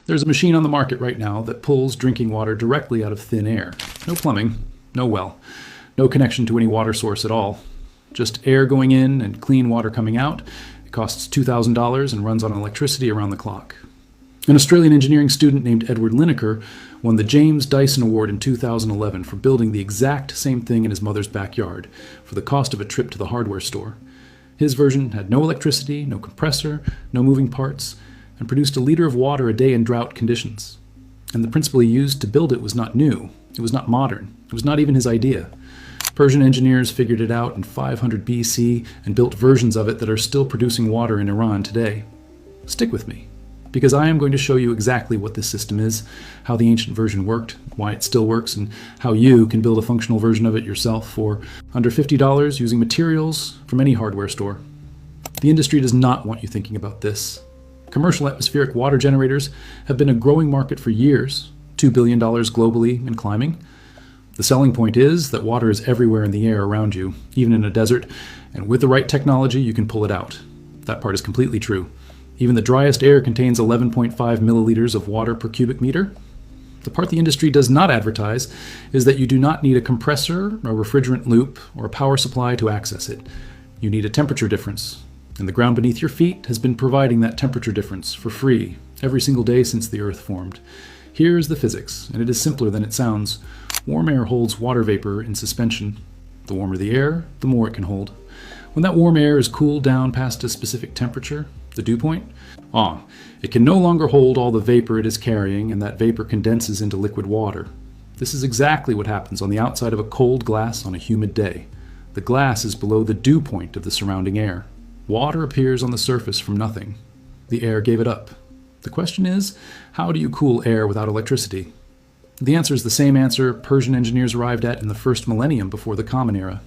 There's a machine on the market right now that pulls drinking water directly out of thin air. No plumbing, no well, no connection to any water source at all. Just air going in and clean water coming out. It costs $2,000 and runs on electricity around the clock. An Australian engineering student named Edward Lineker won the James Dyson Award in 2011 for building the exact same thing in his mother's backyard for the cost of a trip to the hardware store. His version had no electricity, no compressor, no moving parts, and produced a liter of water a day in drought conditions. And the principle he used to build it was not new. It was not modern. It was not even his idea. Persian engineers figured it out in 500 BC and built versions of it that are still producing water in Iran today. Stick with me, because I am going to show you exactly what this system is, how the ancient version worked, why it still works, and how you can build a functional version of it yourself for under $50 using materials from any hardware store. The industry does not want you thinking about this. Commercial atmospheric water generators have been a growing market for years, $2 billion globally and climbing. The selling point is that water is everywhere in the air around you, even in a desert, and with the right technology you can pull it out. That part is completely true. Even the driest air contains 11.5 milliliters of water per cubic meter. The part the industry does not advertise is that you do not need a compressor, a refrigerant loop, or a power supply to access it. You need a temperature difference. And the ground beneath your feet has been providing that temperature difference for free every single day since the Earth formed. Here's the physics, and it is simpler than it sounds. Warm air holds water vapor in suspension. The warmer the air, the more it can hold. When that warm air is cooled down past a specific temperature, the dew point, it can no longer hold all the vapor it is carrying, and that vapor condenses into liquid water. This is exactly what happens on the outside of a cold glass on a humid day. The glass is below the dew point of the surrounding air. Water appears on the surface from nothing. The air gave it up. The question is, how do you cool air without electricity? The answer is the same answer Persian engineers arrived at in the first millennium before the Common Era.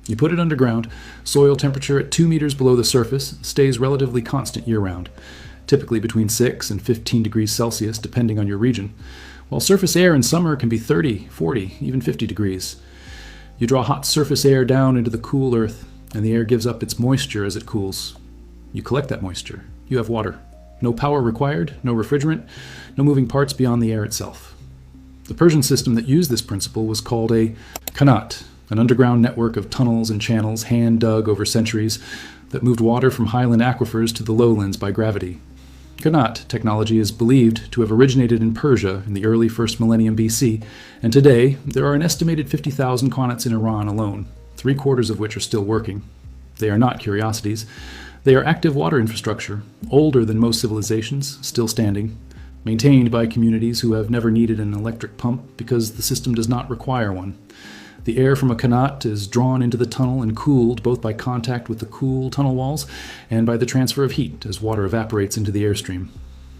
You put it underground, soil temperature at 2 meters below the surface stays relatively constant year-round, typically between 6 and 15 degrees Celsius depending on your region, while surface air in summer can be 30, 40, even 50 degrees. You draw hot surface air down into the cool earth, and the air gives up its moisture as it cools. You collect that moisture. You have water. No power required, no refrigerant, no moving parts beyond the air itself. The Persian system that used this principle was called a qanat, an underground network of tunnels and channels hand-dug over centuries that moved water from highland aquifers to the lowlands by gravity. Qanat technology is believed to have originated in Persia in the early 1st millennium BC, and today there are an estimated 50,000 qanats in Iran alone, 3/4 of which are still working. They are not curiosities. They are active water infrastructure, older than most civilizations, still standing, maintained by communities who have never needed an electric pump because the system does not require one. The air from a qanat is drawn into the tunnel and cooled both by contact with the cool tunnel walls and by the transfer of heat as water evaporates into the airstream.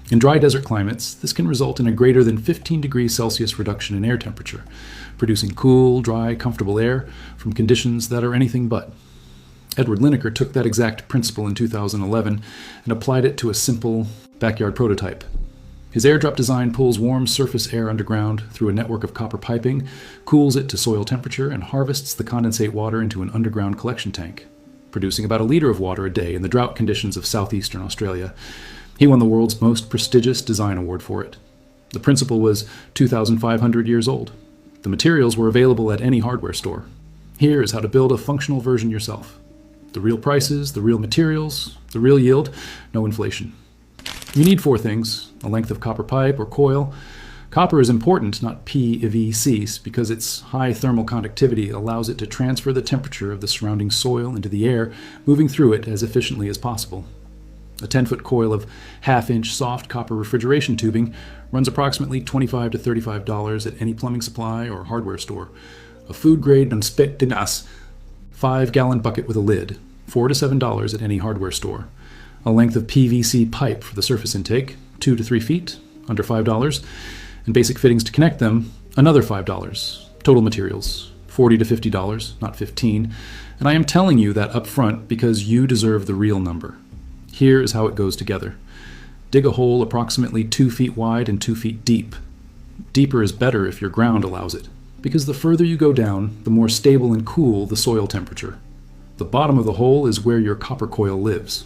In dry desert climates, this can result in a greater than 15 degrees Celsius reduction in air temperature, producing cool, dry, comfortable air from conditions that are anything but. Edward Lineker took that exact principle in 2011 and applied it to a simple backyard prototype. His airdrop design pulls warm surface air underground through a network of copper piping, cools it to soil temperature, and harvests the condensate water into an underground collection tank, producing about a liter of water a day in the drought conditions of southeastern Australia. He won the world's most prestigious design award for it. The principle was 2,500 years old. The materials were available at any hardware store. Here is how to build a functional version yourself. The real prices, the real materials, the real yield, no inflation. You need 4 things: a length of copper pipe or coil. Copper is important, not PVC, because its high thermal conductivity allows it to transfer the temperature of the surrounding soil into the air, moving through it as efficiently as possible. A 10-foot coil of half-inch soft copper refrigeration tubing runs approximately $25 to $35 at any plumbing supply or hardware store. A food-grade unspettinas 5-gallon bucket with a lid, $4 to $7 at any hardware store. A length of PVC pipe for the surface intake, 2 to 3 feet, under $5, and basic fittings to connect them, another $5. Total materials, $40 to $50, not $15, and I am telling you that up front because you deserve the real number. Here is how it goes together. Dig a hole approximately 2 feet wide and 2 feet deep. Deeper is better if your ground allows it, because the further you go down, the more stable and cool the soil temperature. The bottom of the hole is where your copper coil lives.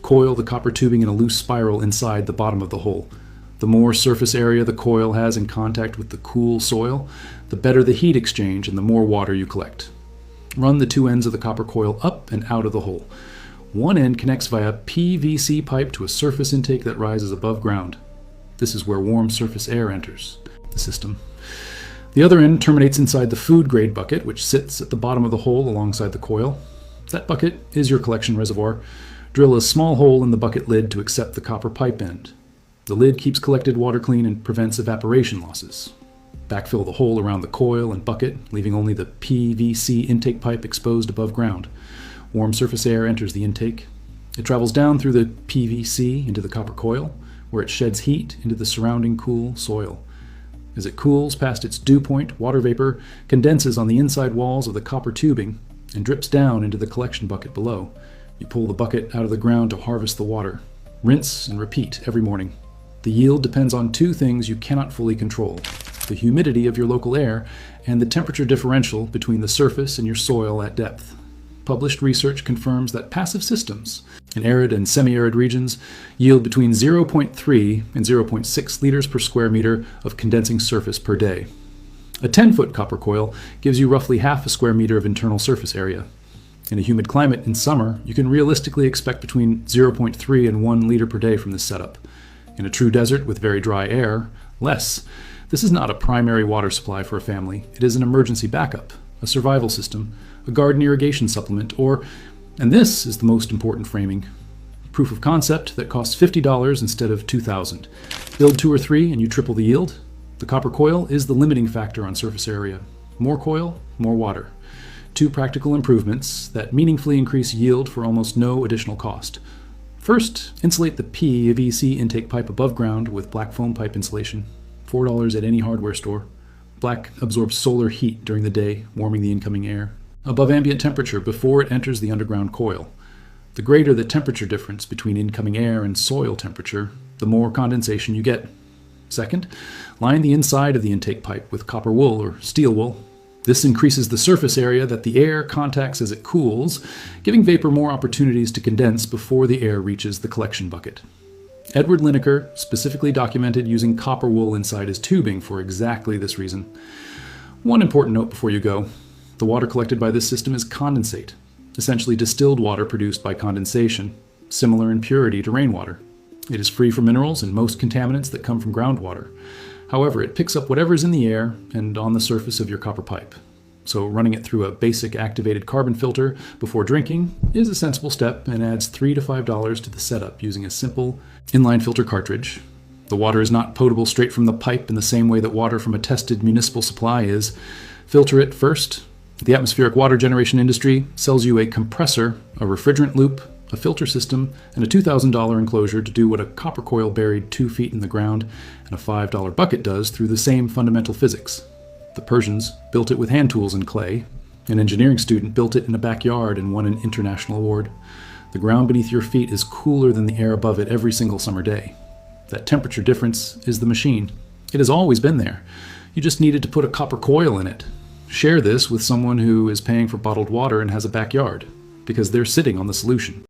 Coil the copper tubing in a loose spiral inside the bottom of the hole. The more surface area the coil has in contact with the cool soil, the better the heat exchange and the more water you collect. Run the two ends of the copper coil up and out of the hole. One end connects via PVC pipe to a surface intake that rises above ground. This is where warm surface air enters the system. The other end terminates inside the food-grade bucket, which sits at the bottom of the hole alongside the coil. That bucket is your collection reservoir. Drill a small hole in the bucket lid to accept the copper pipe end. The lid keeps collected water clean and prevents evaporation losses. Backfill the hole around the coil and bucket, leaving only the PVC intake pipe exposed above ground. Warm surface air enters the intake. It travels down through the PVC into the copper coil, where it sheds heat into the surrounding cool soil. As it cools past its dew point, water vapor condenses on the inside walls of the copper tubing and drips down into the collection bucket below. You pull the bucket out of the ground to harvest the water. Rinse and repeat every morning. The yield depends on two things you cannot fully control: the humidity of your local air and the temperature differential between the surface and your soil at depth. Published research confirms that passive systems in arid and semi-arid regions yield between 0.3 and 0.6 liters per square meter of condensing surface per day. A 10-foot copper coil gives you roughly half a square meter of internal surface area. In a humid climate in summer, you can realistically expect between 0.3 and 1 liter per day from this setup. In a true desert with very dry air, less. This is not a primary water supply for a family. It is an emergency backup, a survival system, a garden irrigation supplement, or, and this is the most important framing, proof of concept that costs $50 instead of $2,000. Build 2 or 3 and you triple the yield. The copper coil is the limiting factor on surface area. More coil, more water. 2 practical improvements that meaningfully increase yield for almost no additional cost. First, insulate the PVC intake pipe above ground with black foam pipe insulation. $4 at any hardware store. Black absorbs solar heat during the day, warming the incoming air above ambient temperature before it enters the underground coil. The greater the temperature difference between incoming air and soil temperature, the more condensation you get. Second, line the inside of the intake pipe with copper wool or steel wool. This increases the surface area that the air contacts as it cools, giving vapor more opportunities to condense before the air reaches the collection bucket. Edward Lineker specifically documented using copper wool inside his tubing for exactly this reason. One important note before you go: the water collected by this system is condensate, essentially distilled water produced by condensation, similar in purity to rainwater. It is free from minerals and most contaminants that come from groundwater. However, it picks up whatever is in the air and on the surface of your copper pipe. So running it through a basic activated carbon filter before drinking is a sensible step and adds $3 to $5 to the setup using a simple inline filter cartridge. The water is not potable straight from the pipe in the same way that water from a tested municipal supply is. Filter it first. The atmospheric water generation industry sells you a compressor, a refrigerant loop, a filter system, and a $2,000 enclosure to do what a copper coil buried 2 feet in the ground and a $5 bucket does through the same fundamental physics. The Persians built it with hand tools and clay. An engineering student built it in a backyard and won an international award. The ground beneath your feet is cooler than the air above it every single summer day. That temperature difference is the machine. It has always been there. You just needed to put a copper coil in it. Share this with someone who is paying for bottled water and has a backyard, because they're sitting on the solution.